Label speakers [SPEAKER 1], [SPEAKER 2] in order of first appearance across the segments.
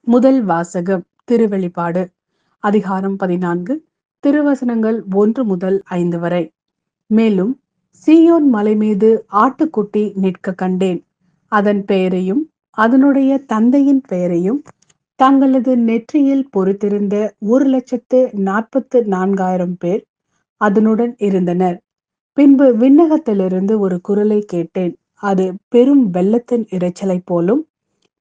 [SPEAKER 1] முதல் வாசகம் திருவெளிப்பாடு அதிகாரம் 14 திருவசனங்கள் 1 முதல் 5 வரை. மேலும் சீயோன் மலை மீது ஆட்டுக்குட்டி நிற்க கண்டேன். அதன் பெயரையும் அதனுடைய தந்தையின் பெயரையும் தங்களது நெற்றியில் பொறித்திருந்த 1,44,000 பேர் அதனுடன் இருந்தனர். பின்பு விண்ணகத்திலிருந்து ஒரு குரலை கேட்டேன். அது பெரும் வெள்ளத்தின் இரைச்சலை போலும்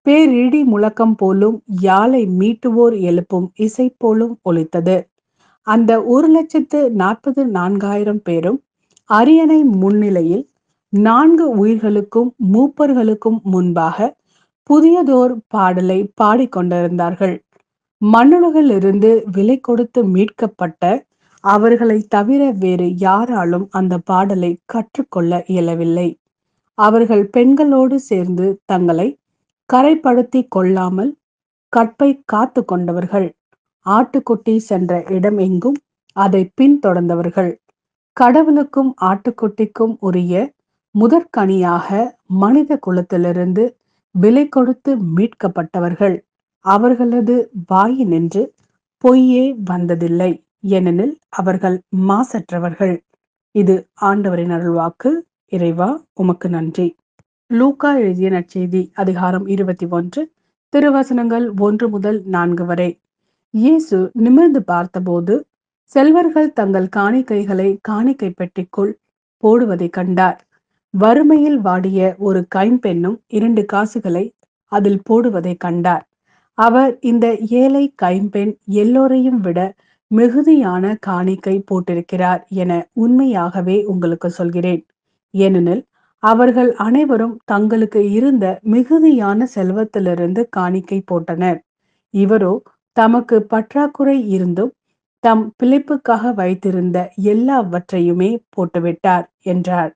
[SPEAKER 1] பேரிடி முழக்கம் போலும் யாழை மீட்டுவோர் எழுப்பும் இசை போலும் ஒலித்தது. அந்த 1,44,000 பேரும் அரியணை முன்னிலையில் 4 உயிர்களுக்கும் மூப்பர்களுக்கும் முன்பாக புதியதோர் பாடலை பாடிக்கொண்டிருந்தார்கள். மண்ணுலகிலிருந்து விலை கொடுத்து மீட்கப்பட்ட அவர்களை தவிர வேறு யாராலும் அந்த பாடலை கற்றுக்கொள்ள இயலவில்லை. அவர்கள் பெண்களோடு சேர்ந்து தங்களை கரைப்படுத்தி கொள்ளாமல் கற்பை காத்து கொண்டவர்கள், ஆட்டுக்குட்டி சென்ற இடம் எங்கும் அதை பின்தொடர்ந்தவர்கள், கடவுளுக்கும் ஆட்டுக்குட்டிக்கும் உரிய முதற்கனியாக மனித குலத்திலிருந்து விலை கொடுத்து மீட்கப்பட்டவர்கள். அவர்களது வாயினின்று பொய்யே வந்ததில்லை, ஏனெனில் அவர்கள் மாசற்றவர்கள். இது ஆண்டவரின் அருள்வாக்கு. இறைவா, உமக்கு நன்றி. லூக்கா எழுதிய நற்செய்தி அதிகாரம் 21 திருவசனங்கள் 1 முதல் 4 வரை. இயேசு நிமிர்ந்து பார்த்தபோது செல்வர்கள் தங்கள் காணிக்கைகளை காணிக்கை பெட்டிக்குள் போடுவதை கண்டார். வறுமையில் வாடிய ஒரு கைம்பெண்ணும் 2 காசுகளை அதில் போடுவதை கண்டார். அவர், இந்த ஏழை கைம்பெண் எல்லோரையும் விட மிகுதியான காணிக்கை போட்டிருக்கிறார் என உண்மையாகவே உங்களுக்கு சொல்கிறேன். ஏனெனில் அவர்கள் அனைவரும் தங்களுக்கு இருந்த மிகுதியான செல்வத்திலிருந்து காணிக்கை போட்டனர். இவரோ தமக்கு பற்றாக்குறை இருந்தும் தம் பிழைப்புக்காக வைத்திருந்த எல்லாவற்றையுமே போட்டுவிட்டார் என்றார்.